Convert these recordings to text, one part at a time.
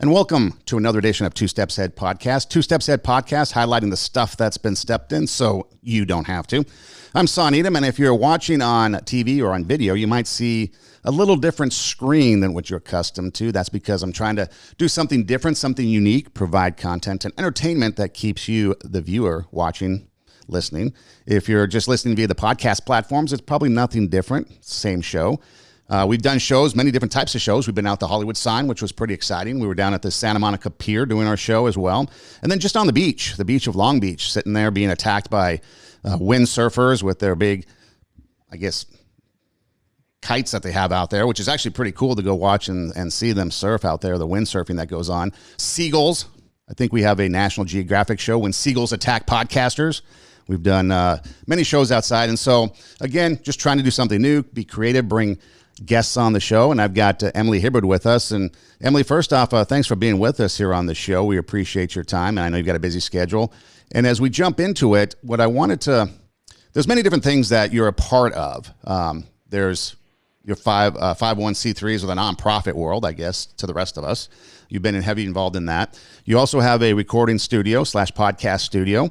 And welcome to another edition of Two Steps Ahead Podcast. Two Steps Ahead Podcast, highlighting the stuff that's been stepped in so you don't have to. I'm Son Edom, and if you're watching on TV or on video, you might see a little different screen than what you're accustomed to. That's because I'm trying to do something different, something unique, provide content and entertainment that keeps you, the viewer, watching, listening. If you're just listening via the podcast platforms, it's probably nothing different, same show. We've done shows, many different types of shows. We've been out the Hollywood sign, which was pretty exciting. We were down at the Santa Monica Pier doing our show as well. And then just on the beach of Long Beach, sitting there being attacked by windsurfers with their big, I guess, kites that they have out there, which is actually pretty cool to go watch and see them surf out there, the windsurfing that goes on. Seagulls. I think we have a National Geographic show, When Seagulls Attack Podcasters. We've done many shows outside. And so, again, just trying to do something new, be creative, bring guests on the show, and I've got Emily Hibard with us. And Emily, first off, thanks for being with us here on the show. We appreciate your time, and I know you've got a busy schedule. And as we jump into it, what I wanted to, there's many different things that you're a part of. There's your 501c3s with a nonprofit world, I guess, to the rest of us. You've been heavily involved in that. You also have a recording studio / podcast studio.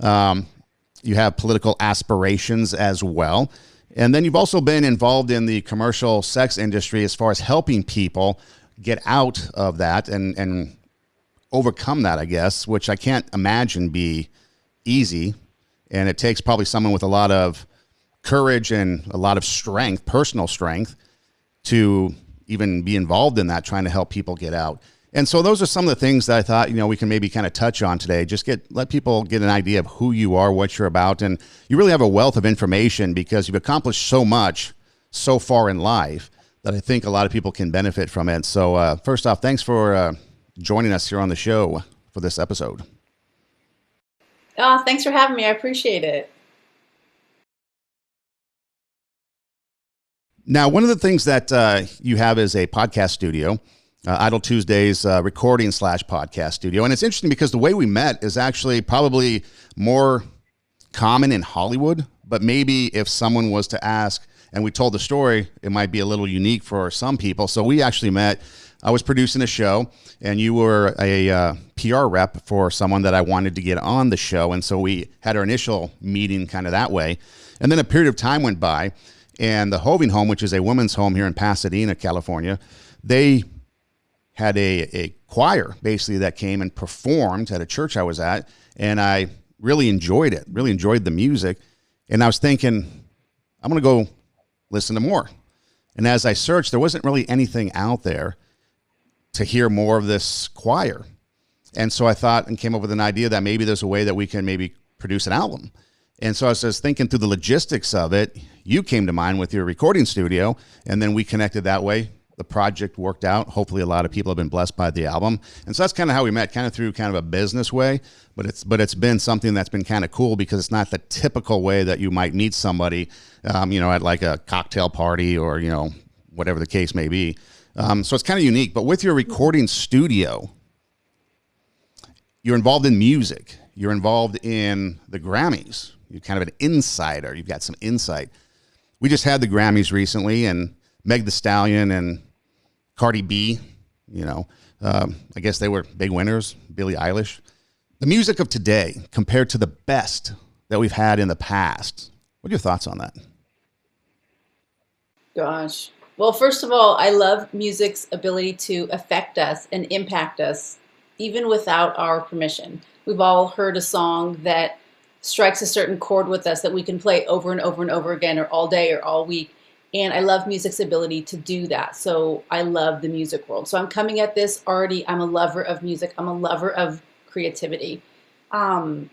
You have political aspirations as well. And then you've also been involved in the commercial sex industry as far as helping people get out of that and overcome that, I guess, which I can't imagine be easy. And it takes probably someone with a lot of courage and a lot of strength, personal strength, to even be involved in that, trying to help people get out. And so those are some of the things that I thought, we can maybe kind of touch on today. Just let people get an idea of who you are, what you're about. And you really have a wealth of information because you've accomplished so much so far in life that I think a lot of people can benefit from it. So first off, thanks for joining us here on the show for this episode. Thanks for having me. I appreciate it. Now, one of the things that you have is a podcast studio. Idle Tuesdays recording / podcast studio. And it's interesting because the way we met is actually probably more common in Hollywood, but maybe if someone was to ask and we told the story, it might be a little unique for some people. So we actually met, I was producing a show and you were a PR rep for someone that I wanted to get on the show. And so we had our initial meeting kind of that way. And then a period of time went by and the Hoving Home, which is a women's home here in Pasadena, California, they had a choir basically that came and performed at a church I was at, and I really enjoyed it, really enjoyed the music, and I was thinking, I'm going to go listen to more. And as I searched, there wasn't really anything out there to hear more of this choir. And so I thought and came up with an idea that maybe there's a way that we can maybe produce an album. And so I was just thinking through the logistics of it. You came to mind with your recording studio, and then we connected that way. The project worked out. Hopefully a lot of people have been blessed by the album. And so that's kind of how we met, kind of through kind of a business way, but it's been something that's been kind of cool because it's not the typical way that you might meet somebody, at like a cocktail party or, whatever the case may be. So it's kind of unique, but with your recording studio, you're involved in music. You're involved in the Grammys. You're kind of an insider. You've got some insight. We just had the Grammys recently, and Meg Thee Stallion and Cardi B, I guess they were big winners, Billie Eilish. The music of today compared to the best that we've had in the past. What are your thoughts on that? Gosh. Well, first of all, I love music's ability to affect us and impact us even without our permission. We've all heard a song that strikes a certain chord with us that we can play over and over and over again or all day or all week. And I love music's ability to do that. So I love the music world. So I'm coming at this already. I'm a lover of music. I'm a lover of creativity. One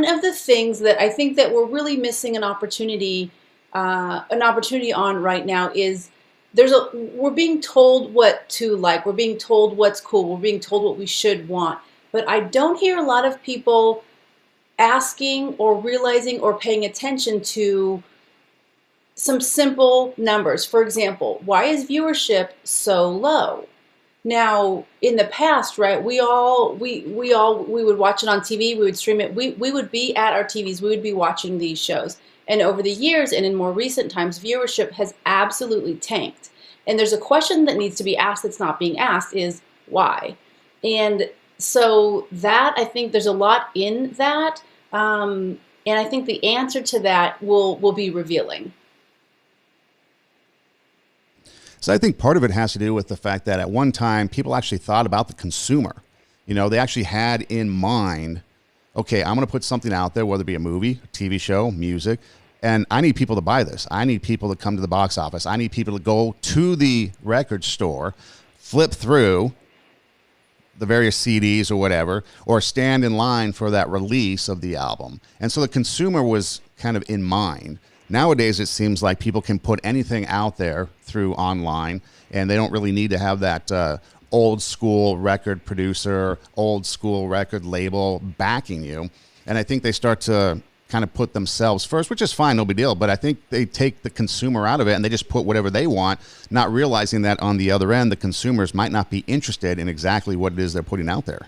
of the things that I think that we're really missing an opportunity on right now is we're being told what to like. We're being told what's cool. We're being told what we should want. But I don't hear a lot of people asking or realizing or paying attention to some simple numbers. For example, why is viewership so low? Now, in the past, right, we would watch it on TV, we would stream it, we would be at our TVs, we would be watching these shows. And over the years and in more recent times, viewership has absolutely tanked. And there's a question that needs to be asked that's not being asked is why? And so that, I think there's a lot in that. And I think the answer to that will be revealing. So I think part of it has to do with the fact that at one time people actually thought about the consumer. They actually had in mind, okay, I'm going to put something out there, whether it be a movie, a TV show, music, and I need people to buy this. I need people to come to the box office. I need people to go to the record store, flip through the various CDs or whatever, or stand in line for that release of the album. And so the consumer was kind of in mind. Nowadays, it seems like people can put anything out there through online, and they don't really need to have that old school record producer, old school record label backing you. And I think they start to kind of put themselves first, which is fine, no big deal. But I think they take the consumer out of it and they just put whatever they want, not realizing that on the other end, the consumers might not be interested in exactly what it is they're putting out there.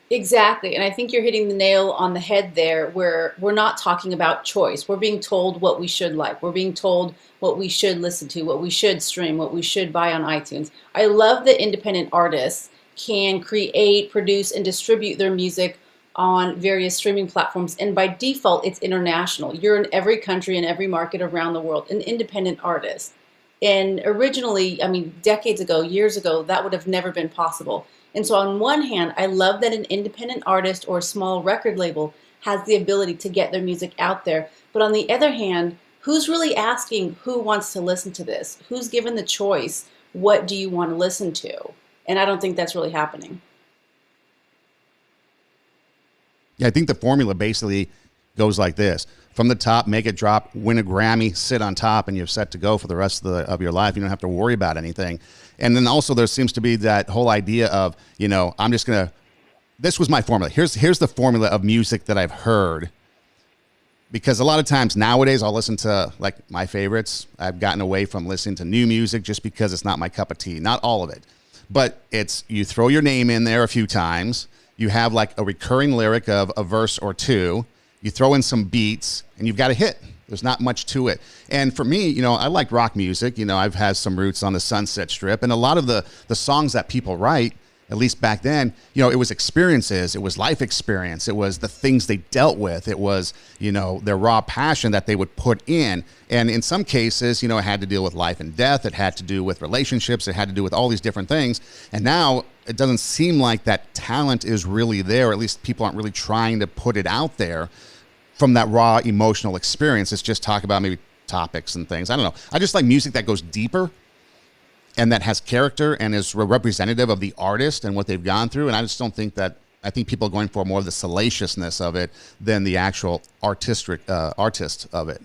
Exactly. And I think you're hitting the nail on the head there, where we're not talking about choice. We're being told what we should like. We're being told what we should listen to, what we should stream, what we should buy on iTunes. I love that independent artists can create, produce, and distribute their music on various streaming platforms. And by default, it's international. You're in every country and every market around the world, an independent artist. And originally, I mean, decades ago, years ago, that would have never been possible. And so on one hand, I love that an independent artist or a small record label has the ability to get their music out there. But on the other hand, who's really asking who wants to listen to this? Who's given the choice? What do you want to listen to? And I don't think that's really happening. Yeah, I think the formula basically goes like this. From the top, make it drop, win a Grammy, sit on top, and you're set to go for the rest of your life. You don't have to worry about anything. And then also there seems to be that whole idea of, I'm just going to, this was my formula. Here's the formula of music that I've heard. Because a lot of times nowadays I'll listen to like my favorites. I've gotten away from listening to new music just because it's not my cup of tea. Not all of it. But it's, you throw your name in there a few times. You have like a recurring lyric of a verse or two. You throw in some beats and you've got a hit. There's not much to it. And for me, I like rock music. I've had some roots on the Sunset Strip, and a lot of the songs that people write, at least back then, it was experiences, it was life experience, it was the things they dealt with, it was, their raw passion that they would put in. And in some cases, it had to deal with life and death, it had to do with relationships, it had to do with all these different things. And now it doesn't seem like that talent is really there, or at least people aren't really trying to put it out there from that raw emotional experience. It's just talk about maybe topics and things. I don't know. I just like music that goes deeper and that has character and is representative of the artist and what they've gone through. And I just don't think that, I think people are going for more of the salaciousness of it than the actual artist of it.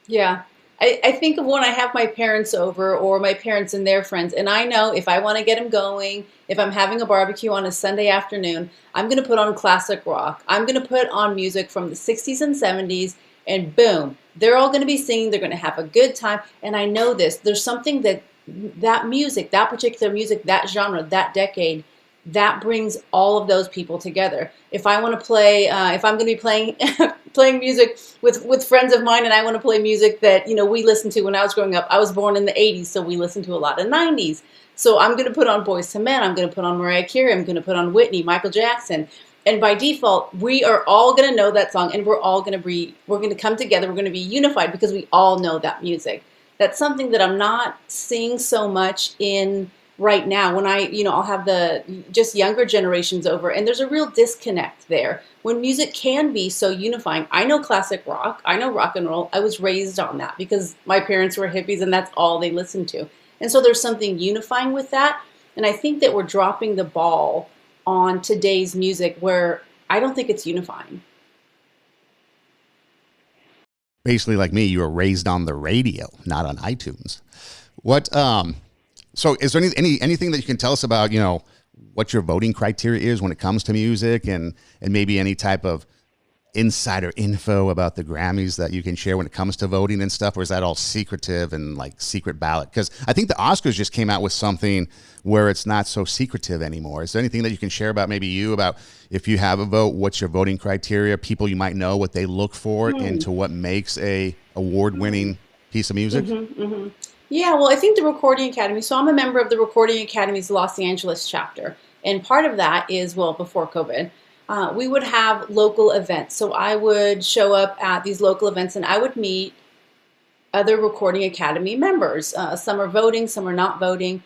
Yeah. I think of when I have my parents over, or my parents and their friends, and I know if I want to get them going, if I'm having a barbecue on a Sunday afternoon, I'm going to put on classic rock. I'm going to put on music from the 60s and 70s, and boom, they're all going to be singing. They're going to have a good time. And I know this. There's something that music, that particular music, that genre, that decade, that brings all of those people together. If I want to play, if I'm going to be playing playing music with friends of mine, and I want to play music that we listened to when I was growing up. I was born in the 80s, so we listened to a lot of 90s. So I'm going to put on Boyz II Men. I'm going to put on Mariah Carey. I'm going to put on Whitney, Michael Jackson. And by default, we are all going to know that song, and we're going to come together. We're going to be unified because we all know that music. That's something that I'm not seeing so much in right now. When I'll have the just younger generations over, and there's a real disconnect there when music can be so unifying. I know classic rock, I know rock and roll. I was raised on that because my parents were hippies and that's all they listened to. And so there's something unifying with that. And I think that we're dropping the ball on today's music where I don't think it's unifying. Basically, like me, you were raised on the radio, not on iTunes. So is there anything that you can tell us about, what your voting criteria is when it comes to music, and maybe any type of insider info about the Grammys that you can share when it comes to voting and stuff? Or is that all secretive and like secret ballot? Because I think the Oscars just came out with something where it's not so secretive anymore. Is there anything that you can share about about if you have a vote, what's your voting criteria, people you might know, what they look for into what makes a award-winning piece of music? Yeah, well, I think the Recording Academy, so I'm a member of the Recording Academy's Los Angeles chapter. And part of that is, well, before COVID, we would have local events. So I would show up at these local events and I would meet other Recording Academy members. Some are voting, some are not voting.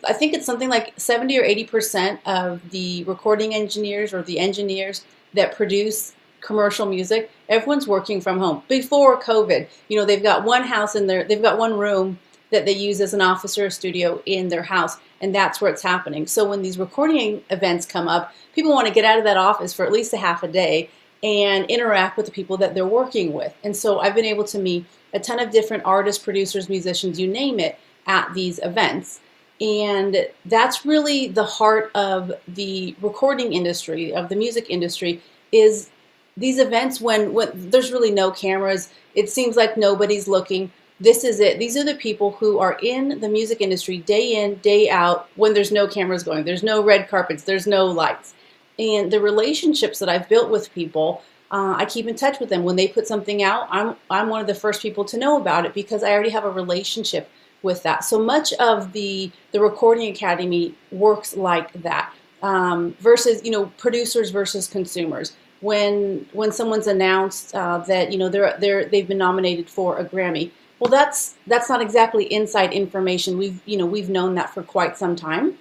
I think it's something like 70 or 80% of the recording engineers or the engineers that produce commercial music, everyone's working from home. Before COVID, they've got one house in there, they've got one room that they use as an office or a studio in their house, and that's where it's happening. So when these recording events come up, people want to get out of that office for at least a half a day and interact with the people that they're working with. And so I've been able to meet a ton of different artists, producers, musicians, you name it, at these events. And that's really the heart of the recording industry, of the music industry, is these events when there's really no cameras. It seems like nobody's looking. This is it. These are the people who are in the music industry day in, day out, when there's no cameras going. There's no red carpets. There's no lights. And the relationships that I've built with people, I keep in touch with them. When they put something out, I'm one of the first people to know about it because I already have a relationship with that. So much of the Recording Academy works like that, versus producers versus consumers. When someone's announced that they've been nominated for a Grammy, well, that's not exactly inside information. We've known that for quite some time,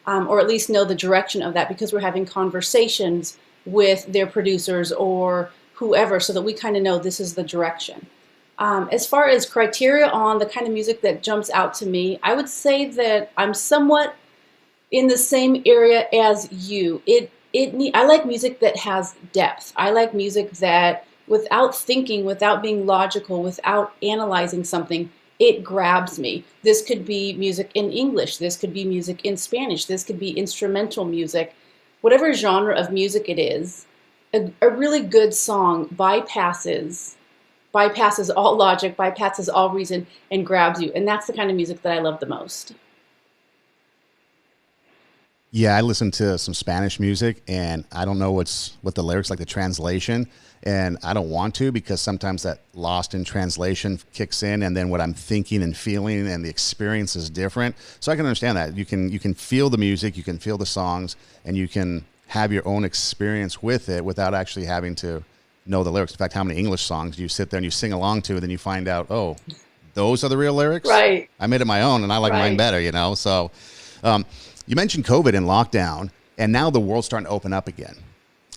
or at least know the direction of that because we're having conversations with their producers or whoever, so that we kind of know this is the direction. As far as criteria on the kind of music that jumps out to me, I would say that I'm somewhat in the same area as you. I like music that has depth. I like music that, without thinking, without being logical, without analyzing something, it grabs me. This could be music in English. This could be music in Spanish. This could be instrumental music. Whatever genre of music it is, a really good song bypasses all logic, bypasses all reason, and grabs you. And that's the kind of music that I love the most. Yeah, I listen to some Spanish music, and I don't know what the lyrics, like the translation, and I don't want to because sometimes that lost in translation kicks in, and then what I'm thinking and feeling and the experience is different. So I can understand that. You can feel the music, you can feel the songs, and you can have your own experience with it without actually having to know the lyrics. In fact, how many English songs do you sit there and you sing along to, and then you find out, oh, those are the real lyrics? Right. I made it my own, and I like mine better, So you mentioned COVID and lockdown, and now the world's starting to open up again.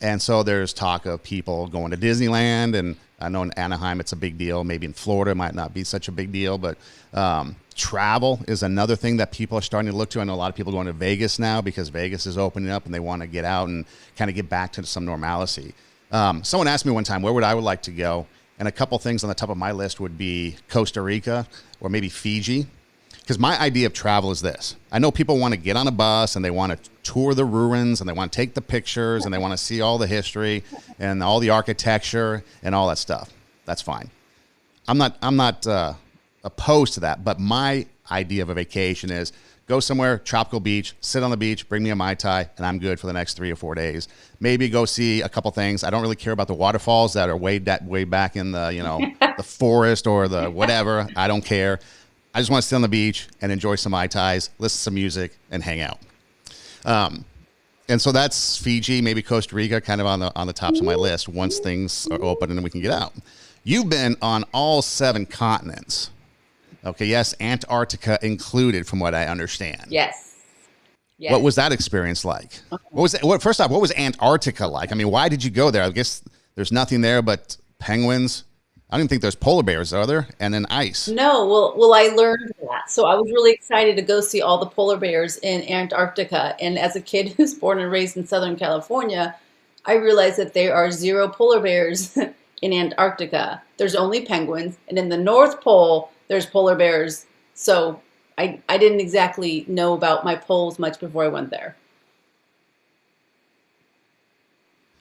And so there's talk of people going to Disneyland, and I know in Anaheim it's a big deal. Maybe in Florida it might not be such a big deal, but travel is another thing that people are starting to look to. I know a lot of people going to Vegas now because Vegas is opening up and they want to get out and kind of get back to some normalcy. Someone asked me one time, where would I like to go? And a couple things on the top of my list would be Costa Rica or maybe Fiji. Because my idea of travel is this. I know people want to get on a bus and they want to tour the ruins and they want to take the pictures and they want to see all the history and all the architecture and all that stuff. That's fine. I'm not opposed to that, but my idea of a vacation is go somewhere, tropical beach, sit on the beach, bring me a Mai Tai, and I'm good for the next 3 or 4 days. Maybe go see a couple things. I don't really care about the waterfalls that are way back in the, the forest or the whatever. I don't care. I just want to sit on the beach and enjoy some Mai Tais, listen to some music, and hang out. And so that's Fiji, maybe Costa Rica, kind of on the tops of my list once things are open and we can get out. You've been on all 7 continents. Okay, yes, Antarctica included, from what I understand. Yes. What was that experience like? First off, what was Antarctica like? I mean, why did you go there? I guess there's nothing there but penguins. I don't even think there's polar bears, are there? And then ice. No, well, I learned that. So I was really excited to go see all the polar bears in Antarctica. And as a kid who's born and raised in Southern California, I realized that there are 0 polar bears in Antarctica. There's only penguins. And in the North Pole, there's polar bears. So I didn't exactly know about my poles much before I went there.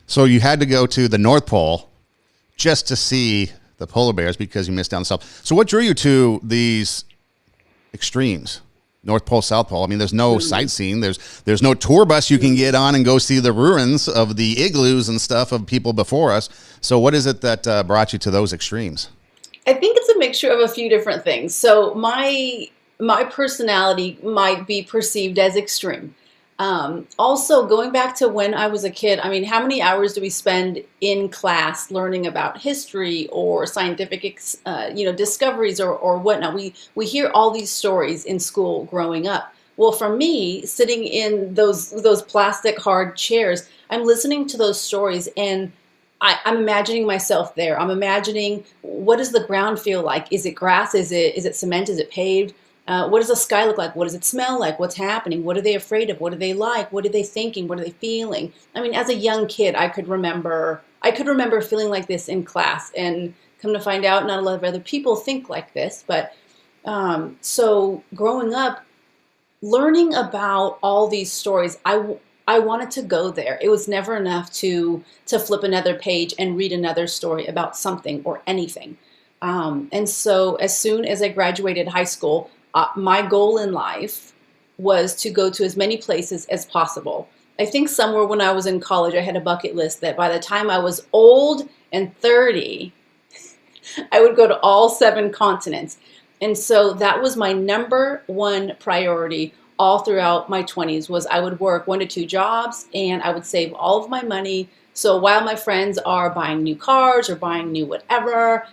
So you had to go to the North Pole just to see the polar bears because you missed down south. So what drew you to these extremes, North Pole, South Pole? I mean, there's no sightseeing. There's no tour bus you can get on and go see the ruins of the igloos and stuff of people before us. So what is it that brought you to those extremes? I think it's a mixture of a few different things. So my my personality might be perceived as extreme. Also, going back to when I was a kid, I mean, how many hours do we spend in class learning about history or scientific, discoveries or whatnot? We hear all these stories in school growing up. Well, for me, sitting in those plastic hard chairs, I'm listening to those stories and I'm imagining myself there. I'm imagining, what does the ground feel like? Is it grass? Is it cement? Is it paved? What does the sky look like? What does it smell like? What's happening? What are they afraid of? What are they like? What are they thinking? What are they feeling? I mean, as a young kid, I could remember feeling like this in class, and come to find out, not a lot of other people think like this. But so growing up, learning about all these stories, I wanted to go there. It was never enough to flip another page and read another story about something or anything. And so as soon as I graduated high school, my goal in life was to go to as many places as possible. I think somewhere when I was in college, I had a bucket list that by the time I was old and 30, I would go to all 7 continents. And so that was my number one priority all throughout my 20s. Was I would work 1 to 2 jobs and I would save all of my money. So while my friends are buying new cars or buying new whatever,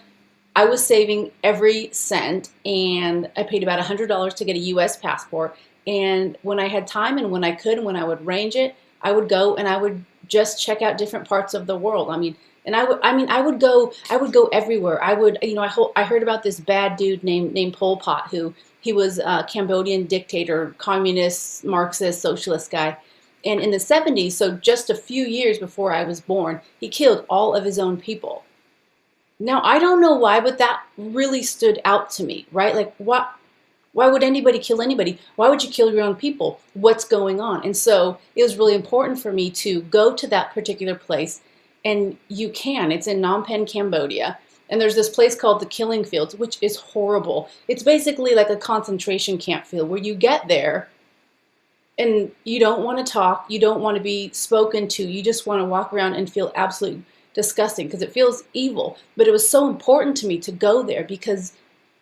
I was saving every cent, and I paid about $100 to get a US passport. And when I had time and when I could and when I would range it, I would go and I would just check out different parts of the world. I would go everywhere. I heard about this bad dude named Pol Pot, who he was a Cambodian dictator, communist, Marxist, socialist guy. And in the 70s, so just a few years before I was born, he killed all of his own people. Now, I don't know why, but that really stood out to me, right? Like, why would anybody kill anybody? Why would you kill your own people? What's going on? And so it was really important for me to go to that particular place. And you can. It's in Phnom Penh, Cambodia. And there's this place called the Killing Fields, which is horrible. It's basically like a concentration camp field where you get there and you don't want to talk, you don't want to be spoken to, you just want to walk around and feel absolutely disgusting because it feels evil. But it was so important to me to go there because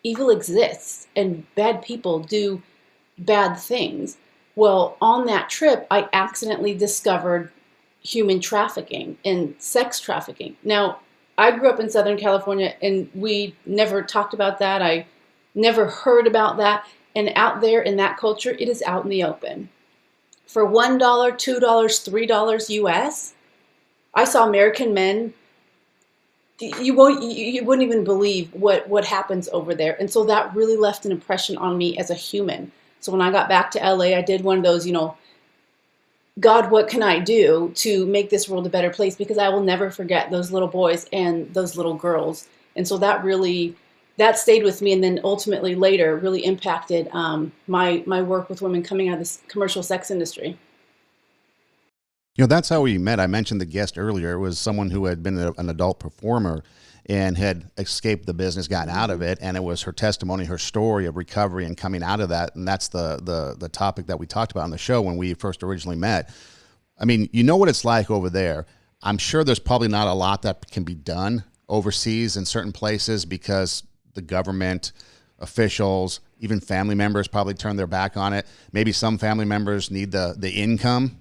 evil exists and bad people do bad things. Well, on that trip, I accidentally discovered human trafficking and sex trafficking. Now, I grew up in Southern California and we never talked about that. I never heard about that. And out there in that culture, it is out in the open. For $1, $2, $3 US, I saw American men. You wouldn't even believe what happens over there. And so that really left an impression on me as a human. So when I got back to LA, I did one of those, God, what can I do to make this world a better place? Because I will never forget those little boys and those little girls. And so that stayed with me, and then ultimately later really impacted my work with women coming out of this commercial sex industry. That's how we met. I mentioned the guest earlier. It was someone who had been an adult performer and had escaped the business, gotten out of it, and it was her testimony, her story of recovery and coming out of that. And that's the topic that we talked about on the show when we first originally met. I mean, you know what it's like over there. I'm sure there's probably not a lot that can be done overseas in certain places because the government, officials, even family members probably turn their back on it. Maybe some family members need the income,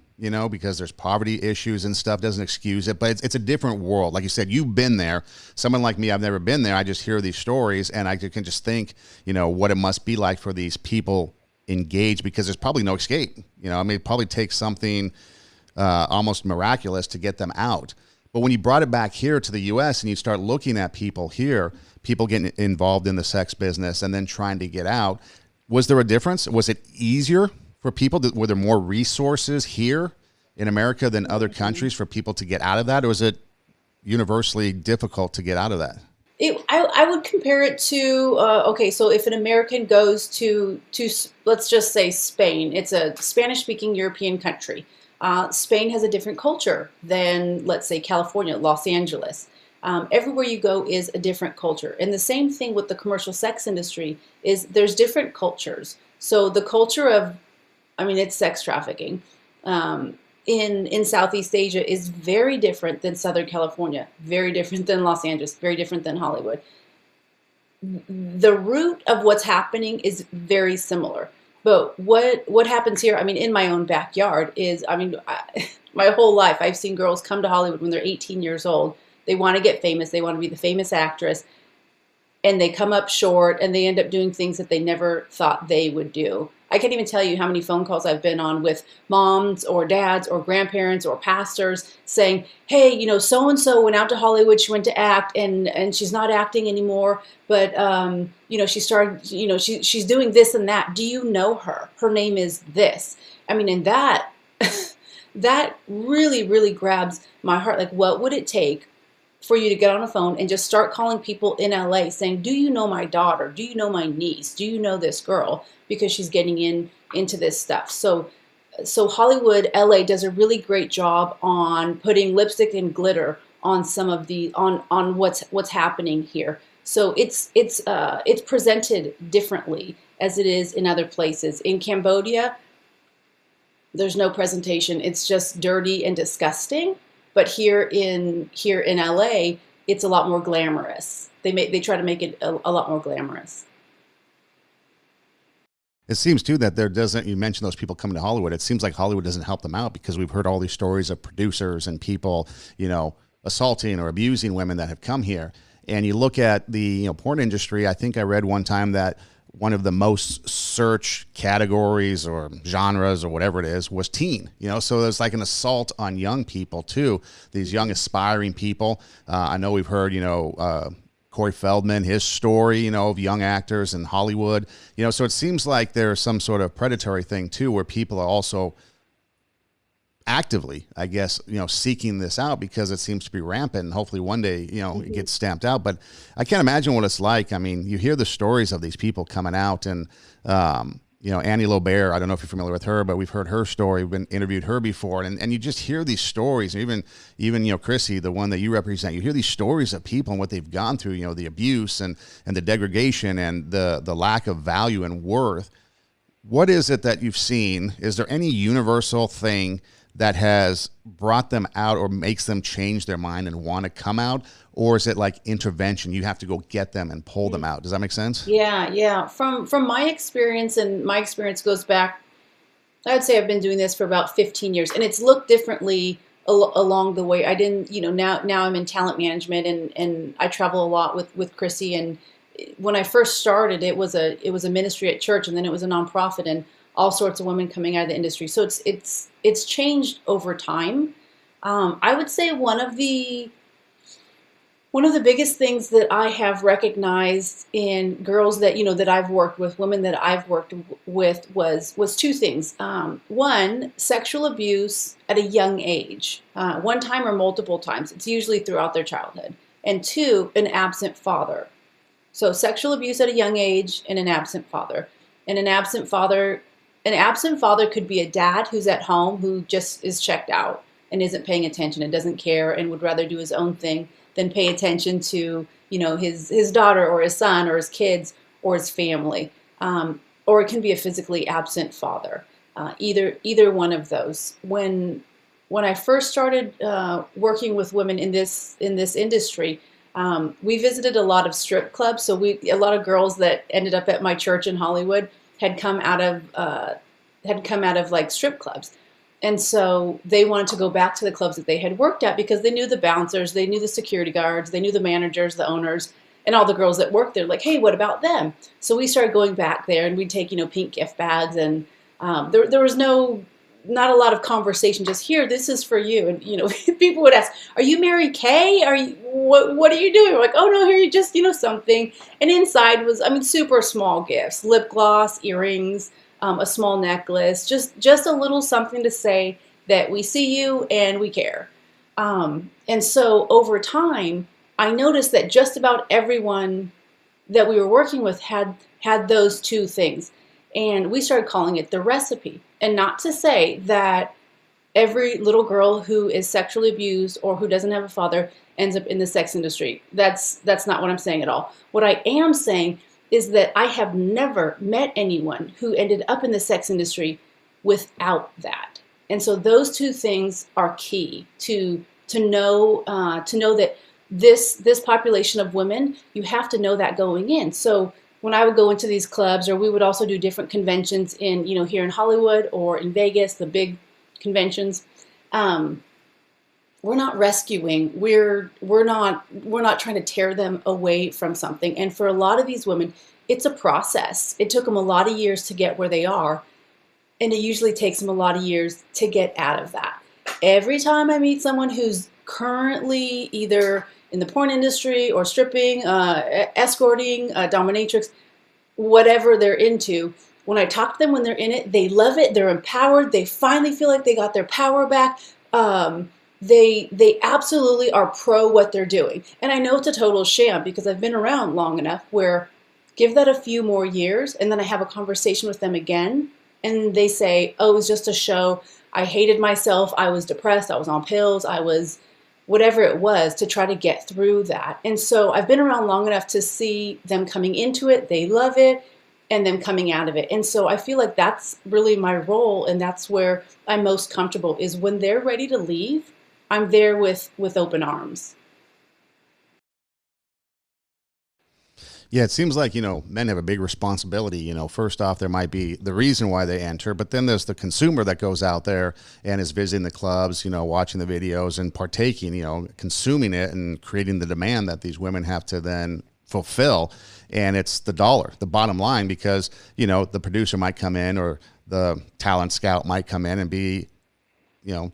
because there's poverty issues and stuff. Doesn't excuse it, but it's a different world. Like you said, you've been there. Someone like me, I've never been there. I just hear these stories and I can just think, what it must be like for these people engaged, because there's probably no escape. It probably takes something almost miraculous to get them out. But when you brought it back here to the U.S. and you start looking at people here, people getting involved in the sex business and then trying to get out, was there a difference? Was it easier for people? Were there more resources here in America than other countries for people to get out of that? Or was it universally difficult to get out of that? I would compare it to, so if an American goes to let's just say Spain, it's a Spanish-speaking European country. Spain has a different culture than, let's say, California, Los Angeles. Everywhere you go is a different culture. And the same thing with the commercial sex industry is there's different cultures. So the culture of, it's sex trafficking. In Southeast Asia is very different than Southern California, very different than Los Angeles, very different than Hollywood. the root of what's happening is very similar. But what happens here? I mean, in my own backyard is, my whole life I've seen girls come to Hollywood when they're 18 years old. They want to get famous. They want to be the famous actress, and they come up short, and they end up doing things that they never thought they would do. I can't even tell you how many phone calls I've been on with moms or dads or grandparents or pastors saying, hey, so and so went out to Hollywood, she went to act, and she's not acting anymore, but she started, she's doing this and that. Do you know her? Her name is this. I mean, and that that really, really grabs my heart. Like, what would it take for you to get on a phone and just start calling people in LA saying, do you know my daughter? Do you know my niece? Do you know this girl? Because she's getting into this stuff. So Hollywood, LA does a really great job on putting lipstick and glitter on some of the on what's happening here. So it's presented differently as it is in other places. In Cambodia, there's no presentation. It's just dirty and disgusting. But here in LA, it's a lot more glamorous. They try to make it a lot more glamorous. It seems too that there doesn't, you mentioned those people coming to Hollywood. It seems like Hollywood doesn't help them out, because we've heard all these stories of producers and people, assaulting or abusing women that have come here. And you look at the porn industry. I think I read one time that one of the most searched categories or genres or whatever it is was teen. So there's like an assault on young people too. These young aspiring people. I know we've heard Corey Feldman, his story, of young actors in Hollywood. So it seems like there's some sort of predatory thing too, where people are also actively, I guess, seeking this out, because it seems to be rampant, and hopefully one day, it gets stamped out. But I can't imagine what it's like. I mean, you hear the stories of these people coming out, and, Annie Lobert, I don't know if you're familiar with her, but we've heard her story. We've been interviewed her before, and you just hear these stories. And even Chrissy, the one that you represent, you hear these stories of people and what they've gone through, the abuse and the degradation and the lack of value and worth. What is it that you've seen? Is there any universal thing that has brought them out or makes them change their mind and want to come out? Or is it like intervention? You have to go get them and pull them out. Does that make sense? Yeah. From my experience, and my experience goes back, I would say I've been doing this for about 15 years, and it's looked differently along the way. I didn't, now I'm in talent management, and I travel a lot with Chrissy. And when I first started, it was a ministry at church, and then it was a nonprofit, and all sorts of women coming out of the industry. So it's changed over time. I would say one of the biggest things that I have recognized in girls that that I've worked with, women that I've worked with, was two things. One, sexual abuse at a young age, one time or multiple times. It's usually throughout their childhood. And two, an absent father. So sexual abuse at a young age and an absent father. And an absent father could be a dad who's at home, who just is checked out and isn't paying attention and doesn't care and would rather do his own thing than pay attention to, his daughter or his son or his kids or his family. Or it can be a physically absent father. Either one of those. When I first started working with women in this industry, we visited a lot of strip clubs. So a lot of girls that ended up at my church in Hollywood had come out of like strip clubs. And so they wanted to go back to the clubs that they had worked at, because they knew the bouncers, they knew the security guards, they knew the managers, the owners, and all the girls that worked there. Like, hey, what about them? So we started going back there, and we'd take, pink gift bags, and there was not a lot of conversation, just here, this is for you. And, people would ask, are you Mary Kay? What are you doing? We're like, oh no, here you just, something. And inside was, super small gifts, lip gloss, earrings, a small necklace, just a little something to say that we see you and we care. And so over time, I noticed that just about everyone that we were working with had those two things. And we started calling it the recipe. And not to say that every little girl who is sexually abused or who doesn't have a father ends up in the sex industry. That's not what I'm saying at all. What I am saying is that I have never met anyone who ended up in the sex industry without that. And so those two things are key to know that this population of women, you have to know that going in. So when I would go into these clubs, or we would also do different conventions in, here in Hollywood or in Vegas, the big conventions, we're not rescuing. We're not trying to tear them away from something. And for a lot of these women, it's a process. It took them a lot of years to get where they are, and it usually takes them a lot of years to get out of that. Every time I meet someone who's currently either in the porn industry or stripping, escorting, dominatrix, whatever they're into, when I talk to them when they're in it, they love it. They're empowered. They finally feel like they got their power back. They absolutely are pro what they're doing. And I know it's a total sham because I've been around long enough where give that a few more years and then I have a conversation with them again and they say, oh, it was just a show. I hated myself. I was depressed. I was on pills. I was whatever it was to try to get through that. And so I've been around long enough to see them coming into it. They love it. And them coming out of it. And so I feel like that's really my role, and that's where I'm most comfortable, is when they're ready to leave, I'm there with open arms. Yeah, it seems like, men have a big responsibility. First off, there might be the reason why they enter, but then there's the consumer that goes out there and is visiting the clubs, watching the videos and partaking, consuming it and creating the demand that these women have to then fulfill. And it's the dollar, the bottom line, because, the producer might come in or the talent scout might come in and be,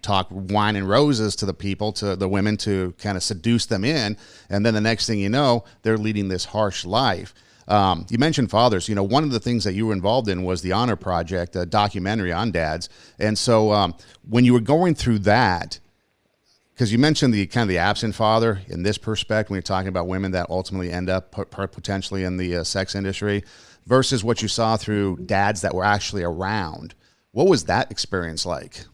talk wine and roses to the people, to the women, to kind of seduce them in. And then the next thing you know, they're leading this harsh life. You mentioned fathers. One of the things that you were involved in was the Honor Project, a documentary on dads. And so when you were going through that, because you mentioned the kind of the absent father in this perspective, when you're talking about women that ultimately end up potentially in the sex industry versus what you saw through dads that were actually around. What was that experience like?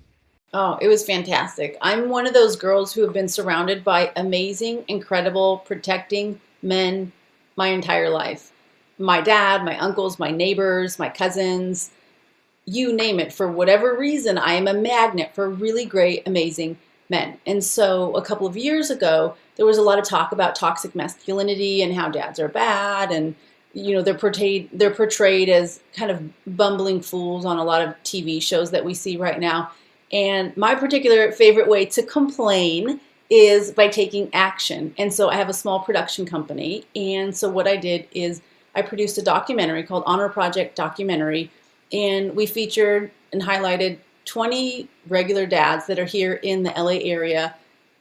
Oh, it was fantastic. I'm one of those girls who have been surrounded by amazing, incredible, protecting men my entire life. My dad, my uncles, my neighbors, my cousins, you name it. For whatever reason, I am a magnet for really great, amazing men. And so a couple of years ago, there was a lot of talk about toxic masculinity and how dads are bad, and they're portrayed as kind of bumbling fools on a lot of TV shows that we see right now. And my particular favorite way to complain is by taking action. And so I have a small production company. And so what I did is I produced a documentary called Honor Project Documentary. And we featured and highlighted 20 regular dads that are here in the LA area.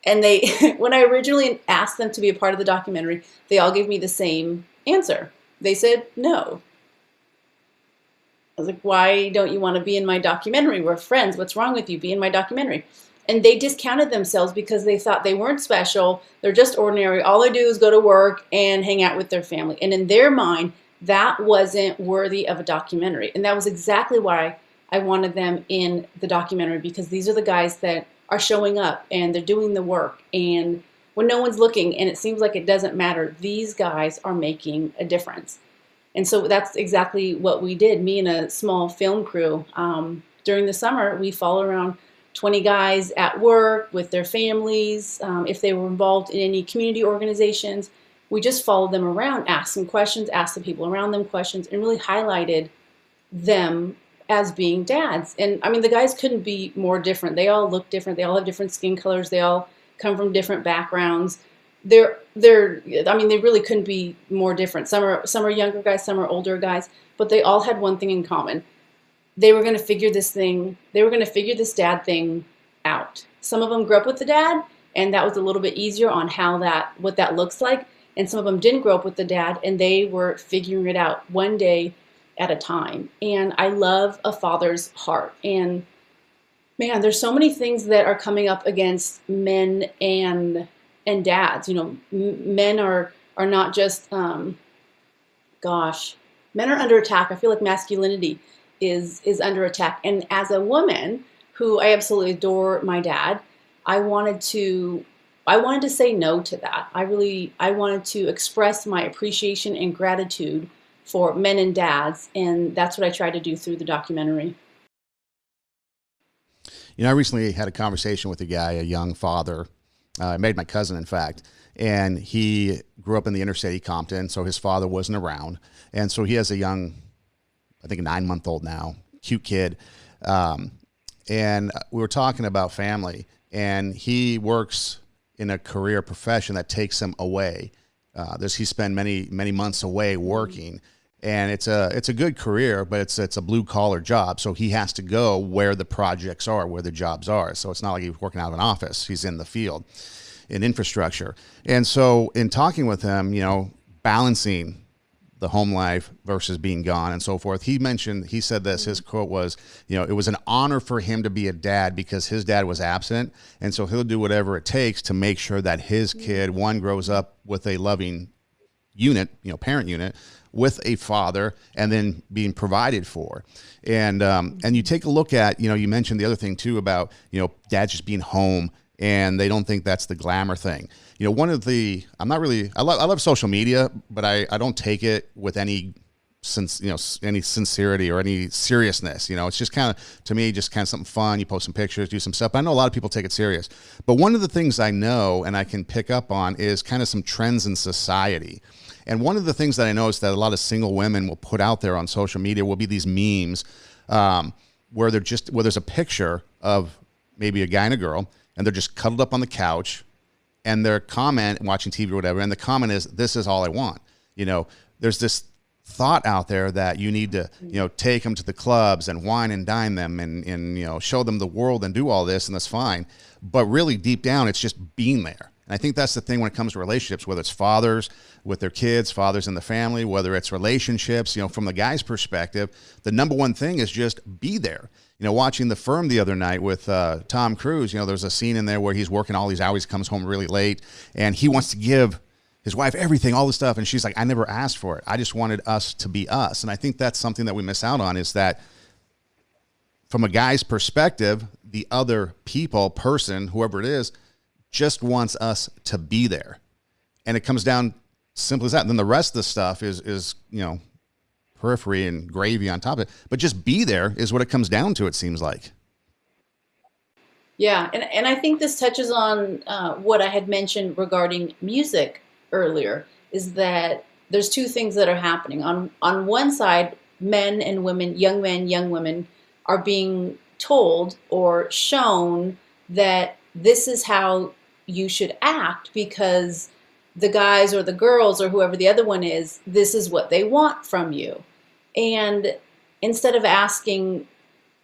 And they, when I originally asked them to be a part of the documentary, they all gave me the same answer. They said no. I was like, why don't you want to be in my documentary? We're friends. What's wrong with you? Be in my documentary. And they discounted themselves because they thought they weren't special. They're just ordinary. All they do is go to work and hang out with their family. And in their mind, that wasn't worthy of a documentary. And that was exactly why I wanted them in the documentary, because these are the guys that are showing up and they're doing the work. And when no one's looking and it seems like it doesn't matter, these guys are making a difference. And so that's exactly what we did. Me and a small film crew. During the summer, we followed around 20 guys at work with their families. If they were involved in any community organizations, we just followed them around, asked them questions, asked the people around them questions, and really highlighted them as being dads. And I mean, the guys couldn't be more different. They all look different. They all have different skin colors. They all come from different backgrounds. I mean, they really couldn't be more different. Some are younger guys, some are older guys, but they all had one thing in common. They were going to figure this dad thing out. Some of them grew up with the dad, and that was a little bit easier on what that looks like. And some of them didn't grow up with the dad, and they were figuring it out one day at a time. And I love a father's heart. And man, there's so many things that are coming up against men and dads. Men are not just, men are under attack. I feel like masculinity is under attack. And as a woman who I absolutely adore my dad, I wanted to say no to that. I wanted to express my appreciation and gratitude for men and dads. And that's what I tried to do through the documentary. I recently had a conversation with a guy, a young father, I married my cousin, in fact, and he grew up in the inner city, Compton, so his father wasn't around. And so he has a young, I think a 9-month-old now, cute kid. And we were talking about family, and he works in a career profession that takes him away. He spent many months away working, and it's a good career, but it's a blue collar job. So he has to go where the projects are, where the jobs are. So it's not like he's working out of an office; he's in the field, in infrastructure. And so in talking with him, balancing the home life versus being gone and so forth. He said this, his quote was, it was an honor for him to be a dad because his dad was absent. And so he'll do whatever it takes to make sure that his kid, one, grows up with a loving unit, parent unit, with a father, and then being provided for. And you take a look at, you mentioned the other thing too about, dads just being home, and they don't think that's the glamour thing. I love social media, but I don't take it with any sincerity or any seriousness. It's just kind of, to me, just kind of something fun. You post some pictures, do some stuff. But I know a lot of people take it serious. But one of the things I know and I can pick up on is kind of some trends in society. And one of the things that I noticed that a lot of single women will put out there on social media will be these memes where there's a picture of maybe a guy and a girl, and they're just cuddled up on the couch, and their comment, watching TV or whatever, and the comment is, "This is all I want." There's this thought out there that you need to, take them to the clubs and wine and dine them and show them the world and do all this, and that's fine. But really deep down, it's just being there. And I think that's the thing when it comes to relationships, whether it's fathers with their kids, fathers in the family, whether it's relationships, from the guy's perspective, the number one thing is just be there. Watching The Firm the other night with Tom Cruise, there's a scene in there where he's working all these hours, comes home really late, and he wants to give his wife everything, all this stuff, and she's like, "I never asked for it. I just wanted us to be us." And I think that's something that we miss out on, is that from a guy's perspective, the other person, whoever it is, just wants us to be there. And it comes down simple as that. And then the rest of the stuff is periphery and gravy on top of it. But just be there is what it comes down to, it seems like. Yeah, and I think this touches on what I had mentioned regarding music earlier, is that there's two things that are happening. On one side, men and women, young men, young women, are being told or shown that this is how you should act because the guys or the girls or whoever the other one is, this is what they want from you. And instead of asking,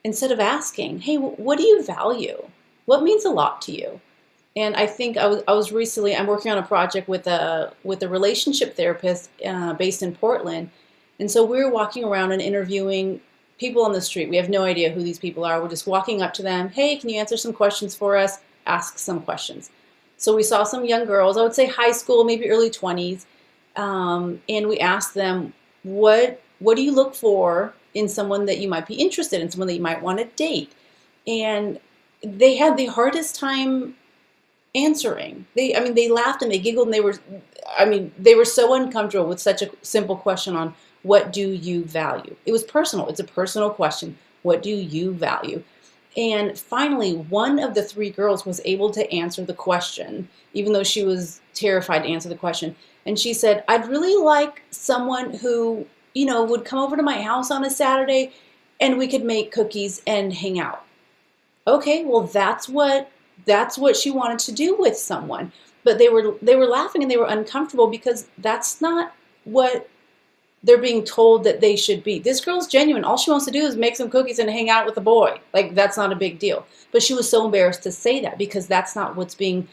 hey, what do you value? What means a lot to you? And I think I was recently, I'm working on a project with a relationship therapist based in Portland. And so we were walking around and interviewing people on the street. We have no idea who these people are. We're just walking up to them. Hey, can you answer some questions for us? Ask some questions. So we saw some young girls, I would say high school, maybe early 20s. And we asked them, what do you look for in someone that you might be interested in, someone that you might want to date? And they had the hardest time answering. They laughed and they giggled, and they were so uncomfortable with such a simple question on what do you value? It was personal. It's a personal question. What do you value? And finally, one of the three girls was able to answer the question, even though she was terrified to answer the question. And she said, I'd really like someone who, would come over to my house on a Saturday and we could make cookies and hang out. Okay, well, that's what she wanted to do with someone. But they were laughing and they were uncomfortable because that's not what they're being told that they should be. This girl's genuine. All she wants to do is make some cookies and hang out with a boy. Like, that's not a big deal. But she was so embarrassed to say that because that's not what's being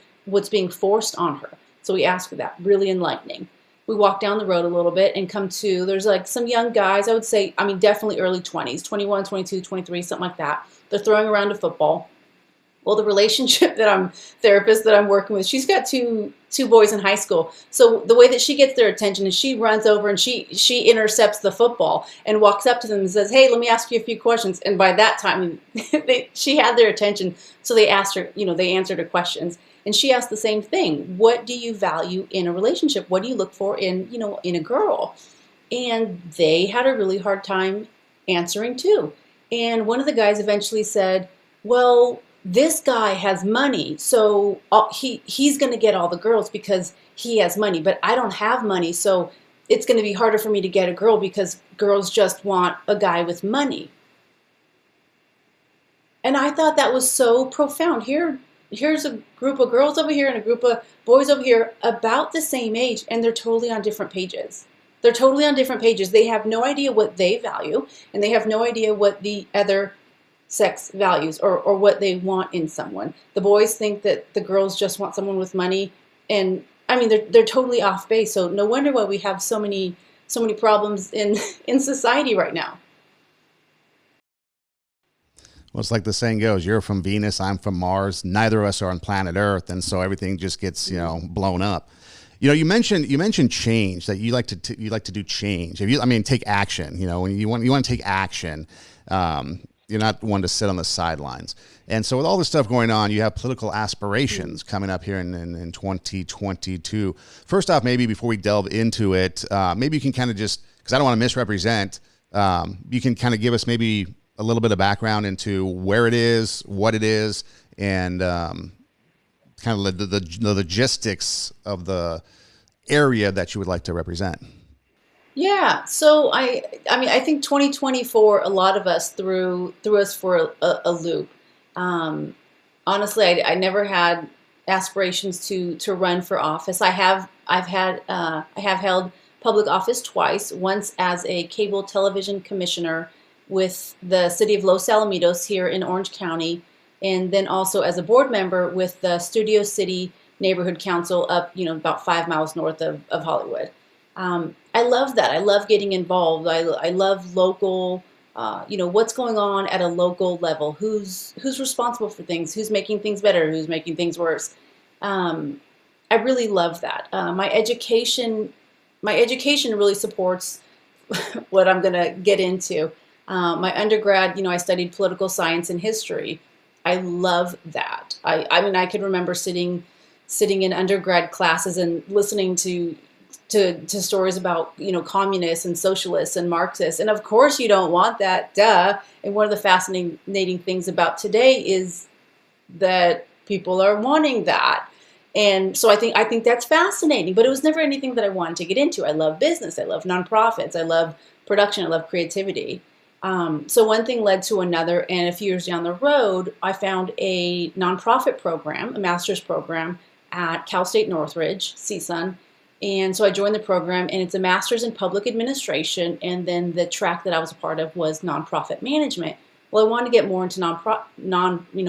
forced on her. So we asked her that. Really enlightening. We walked down the road a little bit and come to, there's like some young guys, I would say, definitely early 20s, 21, 22, 23, something like that. They're throwing around a football. Well, the relationship therapist that I'm working with, she's got two boys in high school. So the way that she gets their attention is she runs over and she intercepts the football and walks up to them and says, hey, let me ask you a few questions. And by that time, she had their attention. So they asked her, they answered her questions. And she asked the same thing. What do you value in a relationship? What do you look for in a girl? And they had a really hard time answering too. And one of the guys eventually said, well, this guy has money, so he's going to get all the girls because he has money, but I don't have money, so it's going to be harder for me to get a girl because girls just want a guy with money. And I thought that was so profound. Here's a group of girls over here and a group of boys over here about the same age, and they're totally on different pages. They're totally on different pages. They have no idea what they value, and they have no idea what the other sex values or what they want in someone. The boys think that the girls just want someone with money, and I mean they're totally off base. So no wonder why we have so many problems in society right now. Well, it's like the saying goes, you're from Venus, I'm from Mars. Neither of us are on planet Earth. And so everything just gets, blown up. You mentioned change, that you like to do change. Take action, when you want to take action. You're not one to sit on the sidelines. And so with all this stuff going on, you have political aspirations coming up here in 2022. First off, maybe before we delve into it, maybe you can kind of just, because I don't want to misrepresent, you can kind of give us maybe a little bit of background into where it is, what it is, and kind of the logistics of the area that you would like to represent. Yeah, so I think 2020 for a lot of us threw us for a loop. Honestly, I never had aspirations to run for office. I have held public office twice. Once as a cable television commissioner with the city of Los Alamitos here in Orange County, and then also as a board member with the Studio City Neighborhood Council up, about 5 miles north of Hollywood. I love that. I love getting involved. I love local, what's going on at a local level. Who's responsible for things? Who's making things better? Who's making things worse? I really love that. My education really supports what I'm going to get into. My undergrad, I studied political science and history. I love that. I could remember sitting in undergrad classes and listening to stories about, communists and socialists and Marxists. And of course you don't want that, duh. And one of the fascinating things about today is that people are wanting that. And so I think that's fascinating, but it was never anything that I wanted to get into. I love business. I love nonprofits. I love production. I love creativity. So one thing led to another, and a few years down the road, I found a nonprofit program, a master's program at Cal State Northridge, CSUN. And so I joined the program, and it's a master's in public administration, and then the track that I was a part of was nonprofit management. Well, I wanted to get more into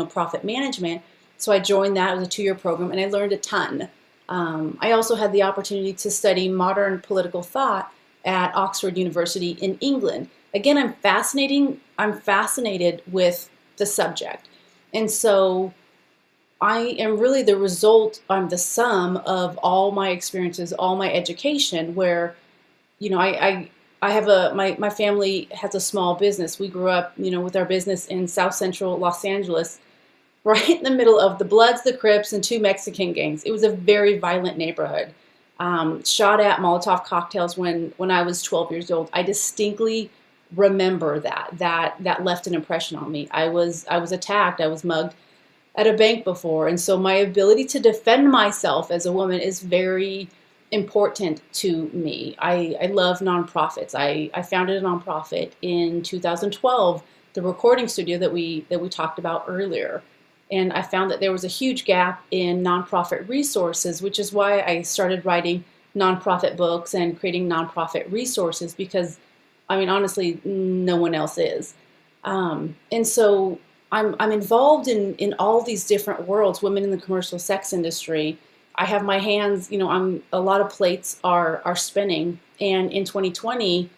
profit management, so I joined that. It was a 2-year program, and I learned a ton. I also had the opportunity to study modern political thought at Oxford University in England. Again, I'm fascinated with the subject. And so I am really the result, I'm the sum of all my experiences, all my education, where, I have my family has a small business. We grew up, with our business in South Central Los Angeles, right in the middle of the Bloods, the Crips, and 2 Mexican gangs. It was a very violent neighborhood. Shot at Molotov cocktails when I was 12 years old. I distinctly remember that left an impression on me. I was attacked. I was mugged at a bank before, and so my ability to defend myself as a woman is very important to me. I love nonprofits. I founded a nonprofit in 2012, the recording studio that we talked about earlier. And I found that there was a huge gap in nonprofit resources, which is why I started writing nonprofit books and creating nonprofit resources, because honestly, no one else is. And so I'm involved in all these different worlds, women in the commercial sex industry. I have my hands, a lot of plates are spinning. And in 2020,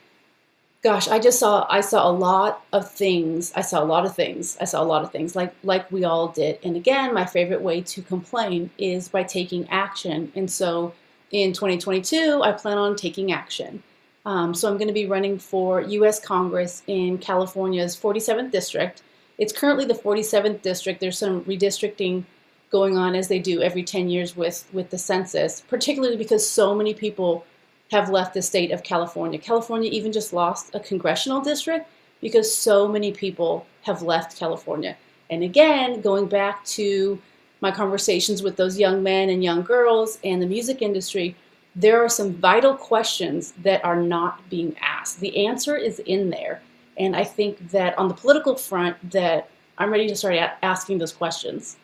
gosh, I saw a lot of things. I saw a lot of things like we all did. And again, my favorite way to complain is by taking action. And so in 2022, I plan on taking action. So I'm going to be running for U.S. Congress in California's 47th district. It's currently the 47th district. There's some redistricting going on, as they do every 10 years with the census, particularly because so many people have left the state of California. California even just lost a congressional district because so many people have left California. And again, going back to my conversations with those young men and young girls and the music industry, there are some vital questions that are not being asked. The answer is in there. And I think that on the political front, that I'm ready to start asking those questions.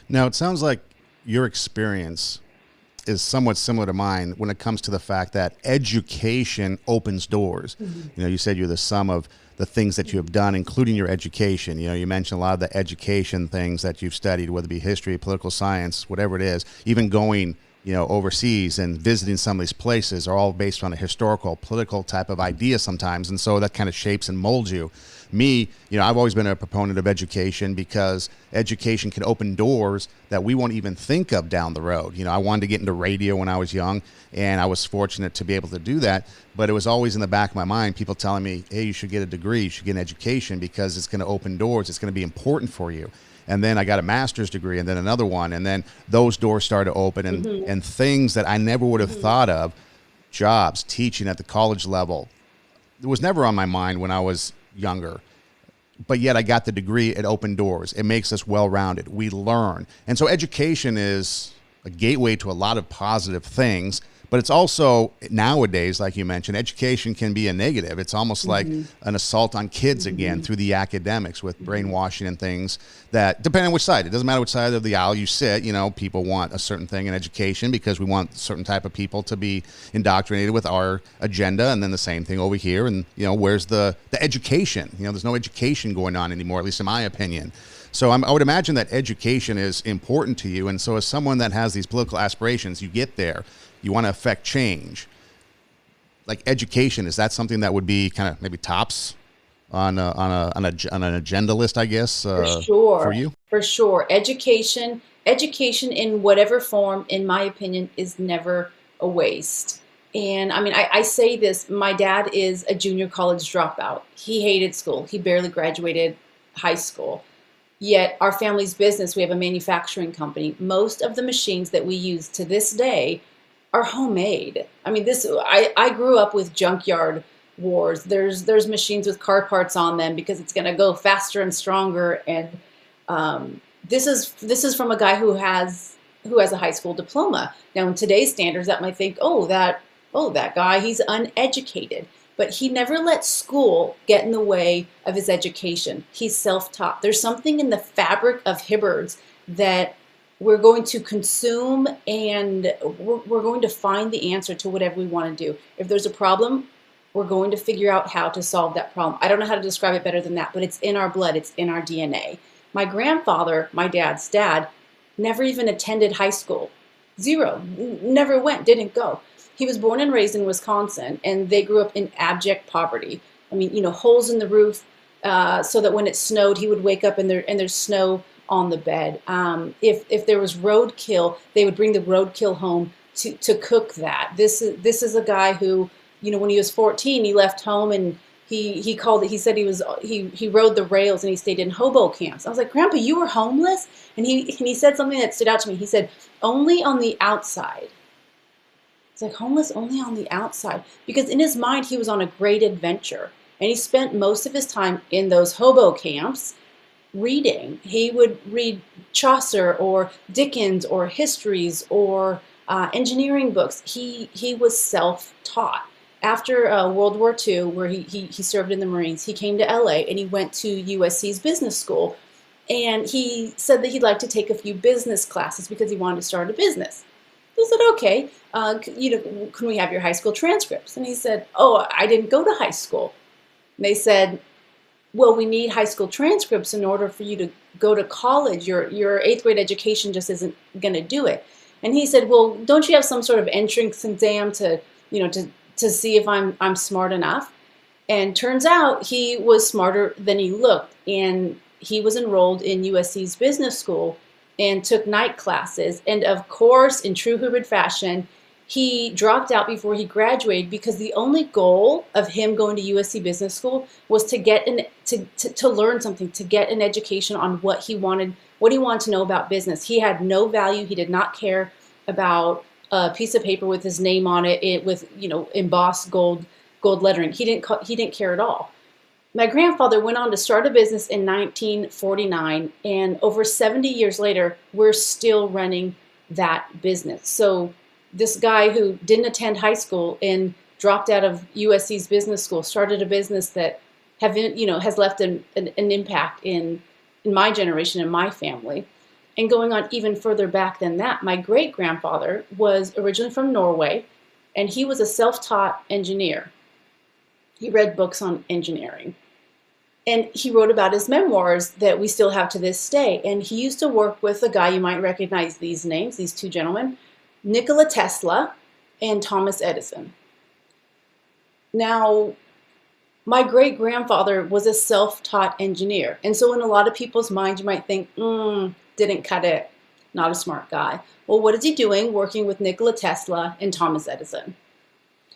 Now, it sounds like your experience is somewhat similar to mine when it comes to the fact that education opens doors. You know, you said you're the sum of the things that you have done, including your education. You know, you mentioned a lot of the education things that you've studied, whether it be history, political science, whatever it is, even going, you know, overseas and visiting some of these places are all based on a historical, political type of idea sometimes. And so that kind of shapes and molds you. Me, you know, I've always been a proponent of education because education can open doors that we won't even think of down the road. You know, I wanted to get into radio when I was young, and I was fortunate to be able to do that. But it was always in the back of my mind, people telling me, hey, you should get a degree, you should get an education because it's going to open doors. It's going to be important for you. And then I got a master's degree and then another one. And then those doors started to open and things that I never would have thought of, jobs, teaching at the college level, it was never on my mind when I was younger. But yet I got the degree. It opened doors. It makes us well-rounded. We learn. And so education is a gateway to a lot of positive things. But it's also, nowadays, like you mentioned, education can be a negative. It's almost like an assault on kids again through the academics with brainwashing and things that, depending on which side, it doesn't matter which side of the aisle you sit, you know, people want a certain thing in education because we want certain type of people to be indoctrinated with our agenda, and then the same thing over here. And, you know, where's the education? You know, there's no education going on anymore, at least in my opinion. So I would imagine that education is important to you. And so as someone that has these political aspirations, you get there, you want to affect change. Like education, is that something that would be kind of maybe tops on an agenda list, I guess, For sure. for you? For sure. Education in whatever form, in my opinion, is never a waste. And I mean, I say this, my dad is a junior college dropout. He hated school. He barely graduated high school. Yet our family's business, we have a manufacturing company. Most of the machines that we use to this day are homemade. I mean, I grew up with junkyard wars. There's machines with car parts on them because it's going to go faster and stronger. And this is from a guy who has a high school diploma. Now, in today's standards, that might think, that guy, he's uneducated. But he never let school get in the way of his education. He's self-taught. There's something in the fabric of Hibbard's that we're going to consume, and we're going to find the answer to whatever we want to do. If there's a problem, we're going to figure out how to solve that problem. I don't know how to describe it better than that, but it's in our blood. It's in our DNA. My grandfather, my dad's dad, never even attended high school. Zero. Never went, didn't go. He was born and raised in Wisconsin, and they grew up in abject poverty. I mean, you know, holes in the roof, so that when it snowed, he would wake up and there's snow on the bed. If there was roadkill, they would bring the roadkill home to cook that. This is a guy who, you know, when he was 14, he left home and he called it. He said he rode the rails and he stayed in hobo camps. I was like, Grandpa, you were homeless? And he said something that stood out to me. He said, only on the outside. It's like homeless only on the outside, because in his mind he was on a great adventure, and he spent most of his time in those hobo camps reading. He would read Chaucer or Dickens or histories or engineering books. He was self-taught. After World War II, where he served in the Marines, he came to LA and he went to USC's business school, and he said that he'd like to take a few business classes because he wanted to start a business. He said, okay, can we have your high school transcripts? And he said, oh, I didn't go to high school. And they said, well, we need high school transcripts in order for you to go to college. Your eighth grade education just isn't going to do it. And he said, well, don't you have some sort of entrance exam to see if I'm smart enough? And turns out he was smarter than he looked. And he was enrolled in USC's business school and took night classes. And of course, in true Hibard fashion, he dropped out before he graduated because the only goal of him going to USC Business School was to get to learn something, to get an education on what he wanted to know about business. He had no value. He did not care about a piece of paper with his name on it with embossed gold lettering. He didn't care at all. My grandfather went on to start a business in 1949, and over 70 years later, we're still running that business. So this guy who didn't attend high school and dropped out of USC's business school started a business that has left an impact in my generation and my family. And going on even further back than that, my great grandfather was originally from Norway, and he was a self-taught engineer. He read books on engineering. And he wrote about his memoirs that we still have to this day. And he used to work with a guy, you might recognize these names, these two gentlemen, Nikola Tesla and Thomas Edison. Now, my great-grandfather was a self-taught engineer. And so in a lot of people's minds, you might think, didn't cut it, not a smart guy. Well, what is he doing working with Nikola Tesla and Thomas Edison?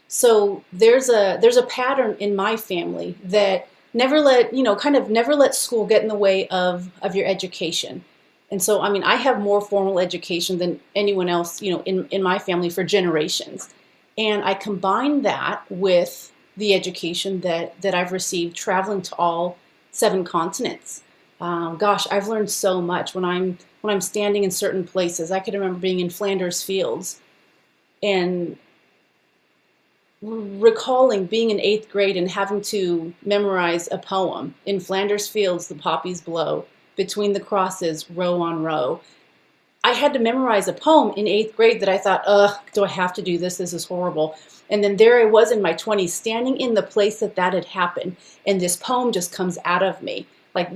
So there's a pattern in my family that never let school get in the way of your education. And so, I mean, I have more formal education than anyone else, in my family for generations. And I combine that with the education that I've received traveling to all 7 continents. Gosh, I've learned so much when I'm standing in certain places. I can remember being in Flanders Fields and recalling being in 8th grade and having to memorize a poem. In Flanders Fields, the poppies blow, between the crosses, row on row. I had to memorize a poem in 8th grade that I thought, do I have to do this? This is horrible. And then there I was in my 20s, standing in the place that had happened, and this poem just comes out of me. Like,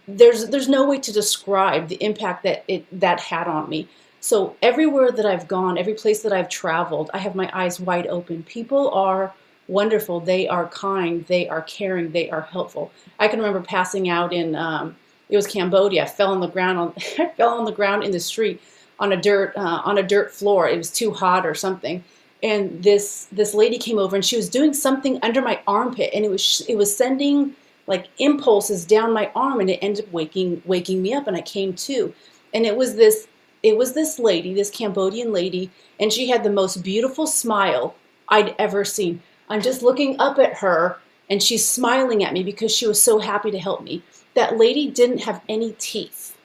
there's no way to describe the impact that had on me. So everywhere that I've gone, every place that I've traveled, I have my eyes wide open. People are wonderful. They are kind. They are caring. They are helpful. I can remember passing out in it was Cambodia. I fell on the ground I fell on the ground in the street on a dirt floor. It was too hot or something. And this lady came over and she was doing something under my armpit, and it was sending like impulses down my arm, and it ended up waking me up, and I came to. And it was this lady, this Cambodian lady, and she had the most beautiful smile I'd ever seen. I'm just looking up at her, and she's smiling at me because she was so happy to help me. That lady didn't have any teeth.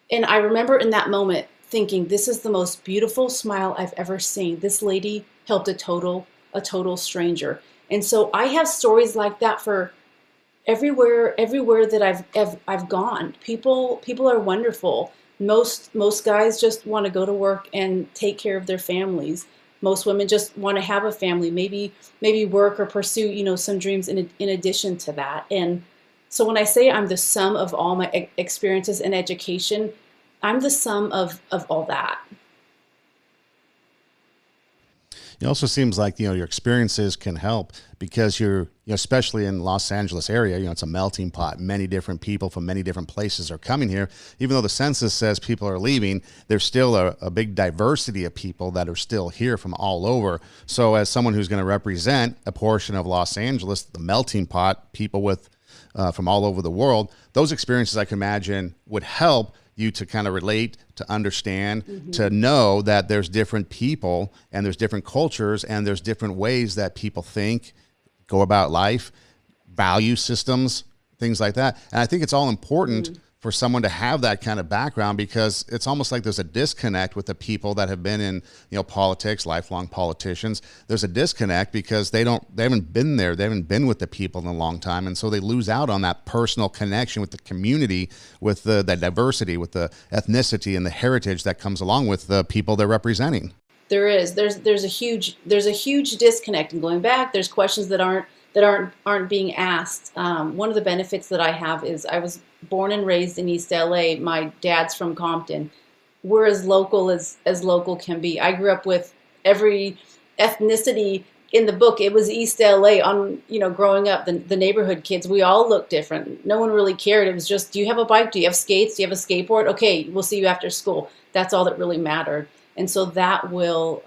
And I remember in that moment thinking, this is the most beautiful smile I've ever seen. This lady helped a total stranger. And so I have stories like that for everywhere that I've gone. People are wonderful. Most guys just want to go to work and take care of their families. Most women just want to have a family, maybe work or pursue, some dreams in addition to that. And so when I say I'm the sum of all my experiences and education, I'm the sum of all that. It also seems like, your experiences can help because you're, especially in Los Angeles area, it's a melting pot. Many different people from many different places are coming here. Even though the census says people are leaving, there's still a big diversity of people that are still here from all over. So as someone who's going to represent a portion of Los Angeles, the melting pot, people with from all over the world, those experiences I can imagine would help you to kind of relate, to understand, to know that there's different people and there's different cultures and there's different ways that people think, go about life, value systems, things like that. And I think it's all important for someone to have that kind of background because it's almost like there's a disconnect with the people that have been in, politics, lifelong politicians. There's a disconnect because they haven't been there. They haven't been with the people in a long time. And so they lose out on that personal connection with the community, with the diversity, with the ethnicity and the heritage that comes along with the people they're representing. There's a huge disconnect. And going back, there's questions that aren't being asked. One of the benefits that I have is I was born and raised in East LA. My dad's from Compton. We're as local as local can be. I grew up with every ethnicity in the book. It was East LA growing up, the neighborhood kids, we all looked different. No one really cared. It was just, do you have a bike? Do you have skates? Do you have a skateboard? Okay, we'll see you after school. That's all that really mattered. And so that will,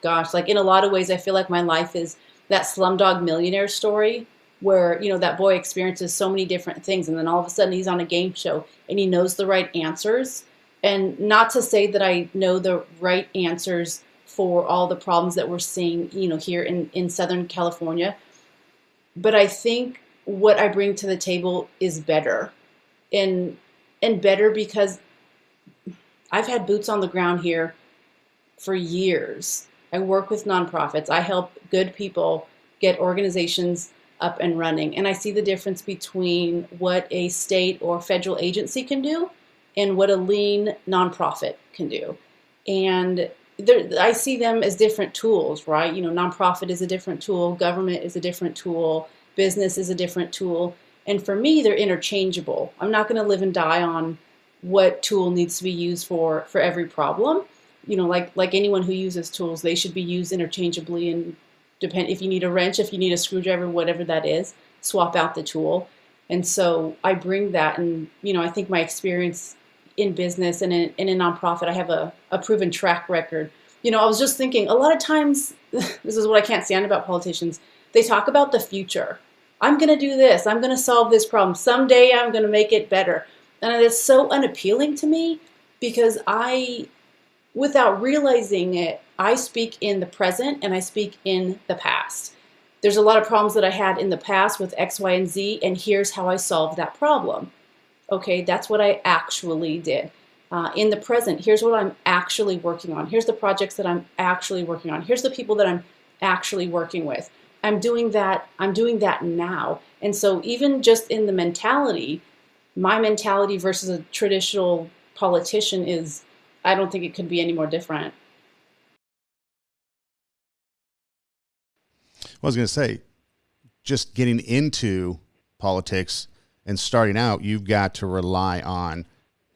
like in a lot of ways, I feel like my life is that Slumdog Millionaire story where, that boy experiences so many different things. And then all of a sudden he's on a game show and he knows the right answers. And not to say that I know the right answers for all the problems that we're seeing, here in Southern California. but I think what I bring to the table is better, and better because I've had boots on the ground here for years. I work with nonprofits. I help good people get organizations up and running. And I see the difference between what a state or federal agency can do and what a lean nonprofit can do. And I see them as different tools, right? Nonprofit is a different tool, government is a different tool, business is a different tool. And for me, they're interchangeable. I'm not going to live and die on what tool needs to be used for every problem. Like anyone who uses tools, they should be used interchangeably, and depend if you need a wrench, if you need a screwdriver, whatever that is, swap out the tool. And so I bring that, and I think my experience in business and in a nonprofit, I have a proven track record. I was just thinking, a lot of times, this is what I can't stand about politicians. They talk about the future. I'm going to do this. I'm going to solve this problem. Someday I'm going to make it better. And it's so unappealing to me because without realizing it, I speak in the present and I speak in the past. There's a lot of problems that I had in the past with X, Y, and Z, and here's how I solved that problem. Okay, that's what I actually did. In the present, here's what I'm actually working on. Here's the projects that I'm actually working on. Here's the people that I'm actually working with. I'm doing that now. And so even just in the mentality, my mentality versus a traditional politician is, I don't think it could be any more different. I was going to say, just getting into politics and starting out, you've got to rely on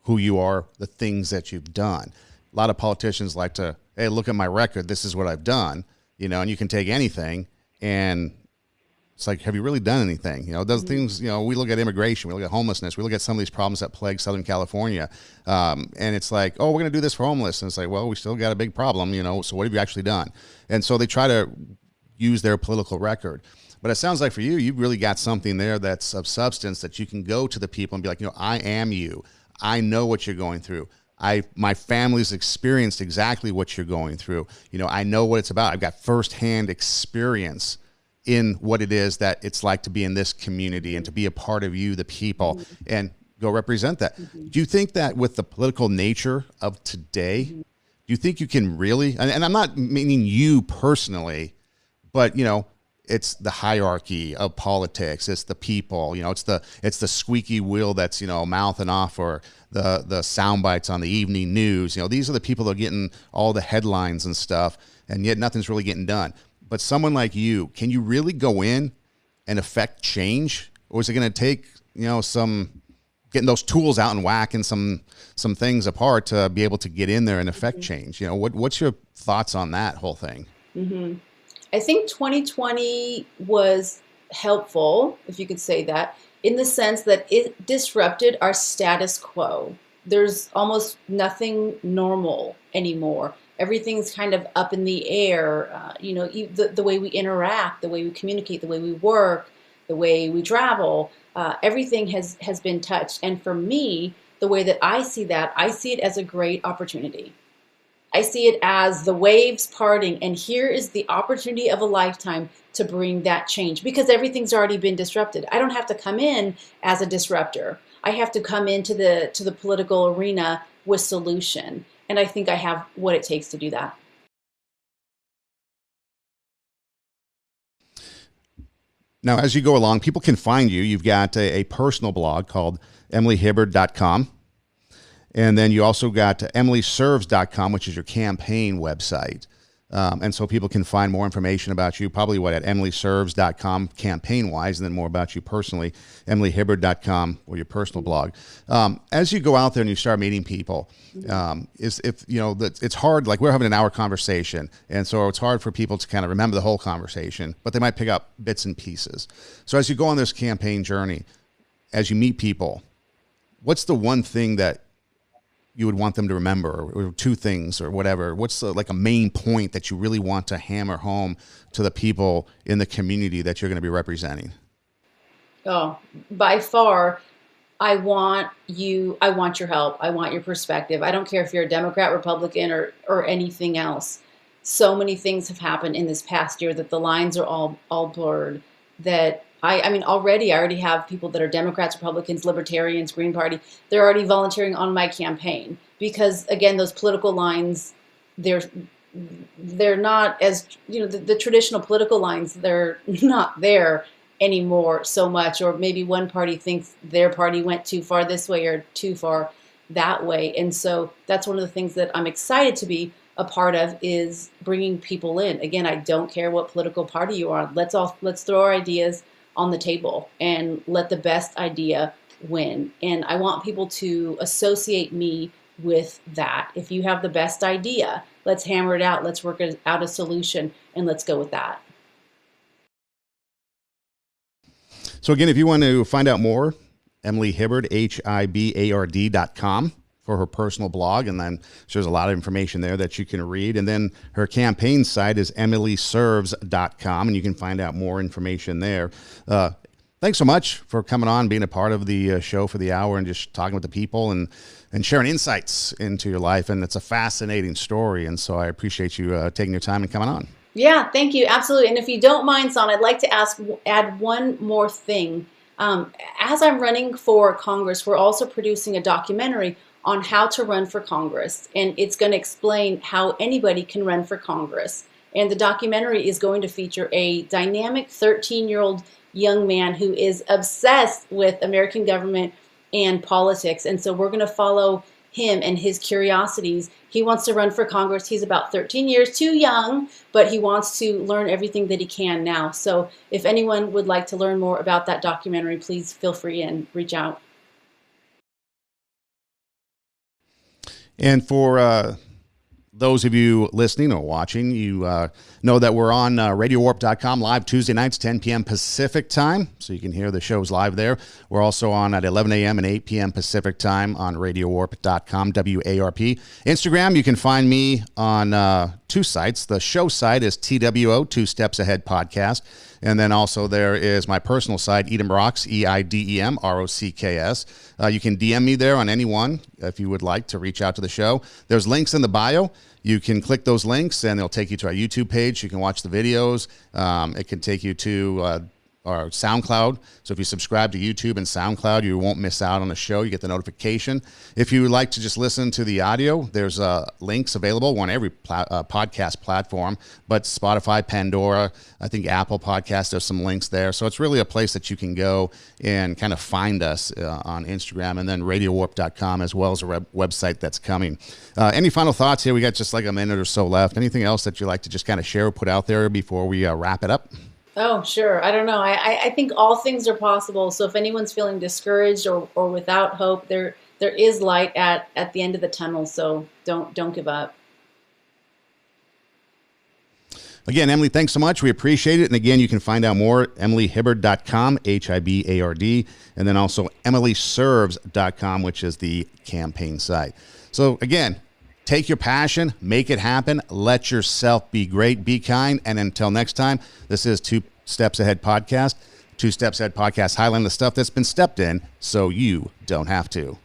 who you are, the things that you've done. A lot of politicians like to, hey, look at my record. This is what I've done, and you can take anything and it's like, have you really done anything? Those things, we look at immigration, we look at homelessness, we look at some of these problems that plague Southern California. And it's like, oh, we're going to do this for homeless. And it's like, well, we still got a big problem, so what have you actually done? And so they try to use their political record. But it sounds like for you, you've really got something there that's of substance that you can go to the people and be like, I am you. I know what you're going through. My family's experienced exactly what you're going through. I know what it's about. I've got firsthand experience in what it is that it's like to be in this community and to be a part of you, the people, and go represent that. Do you think that with the political nature of today, do you think you can really, and I'm not meaning you personally, but it's the hierarchy of politics. It's the people, it's the squeaky wheel that's, mouthing off, or the sound bites on the evening news. These are the people that are getting all the headlines and stuff, and yet nothing's really getting done. But someone like you, can you really go in and affect change? Or is it going to take, some getting those tools out and whacking some things apart to be able to get in there and affect change? What's your thoughts on that whole thing? I think 2020 was helpful, if you could say that, in the sense that it disrupted our status quo. There's almost nothing normal anymore. Everything's kind of up in the air. The way we interact, the way we communicate, the way we work, the way we travel, everything has been touched. And for me, the way that I see it as a great opportunity. I see it as the waves parting, and here is the opportunity of a lifetime to bring that change, because everything's already been disrupted. I don't have to come in as a disruptor. I have to come into the political arena with solution. And I think I have what it takes to do that. Now, as you go along, people can find you. You've got a personal blog called emilyhibard.com. And then you also got emilyserves.com, which is your campaign website. And so people can find more information about you, probably at emilyserves.com campaign-wise, and then more about you personally, emilyhibard.com, or your personal blog. As you go out there and you start meeting people, it's hard, like we're having an hour conversation, and so it's hard for people to kind of remember the whole conversation, but they might pick up bits and pieces. So as you go on this campaign journey, as you meet people, what's the one thing that you would want them to remember, or two things, or whatever? What's like a main point that you really want to hammer home to the people in the community that you're going to be representing? Oh, by far, I want your help. I want your perspective. I don't care if you're a Democrat, Republican, or anything else. So many things have happened in this past year that the lines are all blurred, that I mean, already I already have people that are Democrats, Republicans, Libertarians, Green Party. They're already volunteering on my campaign because, again, those political lines, they're they're not as, the traditional political lines, they're not there anymore so much. Or maybe one party thinks their party went too far this way or too far that way. And so that's one of the things that I'm excited to be a part of, is bringing people in. Again, I don't care what political party you are. Let's throw our ideas on the table and let the best idea win. And I want people to associate me with that. If you have the best idea, let's hammer it out. Let's work out a solution, and let's go with that. So again, if you want to find out more, Emily Hibard, HIBARD.com for her personal blog, and then there's a lot of information there that you can read. And then her campaign site is emilyserves.com, and you can find out more information there. Thanks so much for coming on, being a part of the show for the hour, and just talking with the people and sharing insights into your life. And it's a fascinating story, and so I appreciate you taking your time and coming on. Yeah, thank you. Absolutely. And if you don't mind, Son, I'd like to add one more thing. As I'm running for Congress, we're also producing a documentary on how to run for Congress. And it's going to explain how anybody can run for Congress. And the documentary is going to feature a dynamic 13-year-old young man who is obsessed with American government and politics. And so we're going to follow him and his curiosities. He wants to run for Congress. He's about 13 years too young, but he wants to learn everything that he can now. So if anyone would like to learn more about that documentary, please feel free and reach out. And for those of you listening or watching, you know that we're on RadioWarp.com live Tuesday nights, 10 p.m. Pacific time, so you can hear the shows live there. We're also on at 11 a.m. and 8 p.m. Pacific time on RadioWarp.com, WARP. Instagram, you can find me on two sites. The show site is TWO, Two Steps Ahead Podcast. And then also there is my personal site, Edem Rocks, EIDEM, ROCKS. You can DM me there on any one if you would like to reach out to the show. There's links in the bio. You can click those links and they'll take you to our YouTube page. You can watch the videos. It can take you to our SoundCloud. So if you subscribe to YouTube and SoundCloud, you won't miss out on the show. You get the notification. If you would like to just listen to the audio, there's links available on every podcast platform, but Spotify, Pandora, I think Apple Podcasts, there's some links there. So it's really a place that you can go and kind of find us on Instagram, and then RadioWarp.com, as well as a website that's coming. Any final thoughts here? We got just like a minute or so left. Anything else that you'd like to just kind of share or put out there before we wrap it up? Oh, sure. I don't know. I think all things are possible. So if anyone's feeling discouraged or without hope, there is light at the end of the tunnel. So don't give up. Again, Emily, thanks so much. We appreciate it. And again, you can find out more at emilyhibard.com, HIBARD, and then also emilyserves.com, which is the campaign site. So again, take your passion, make it happen, let yourself be great, be kind, and until next time, this is Two Steps Ahead Podcast. Two Steps Ahead Podcast, highlighting the stuff that's been stepped in so you don't have to.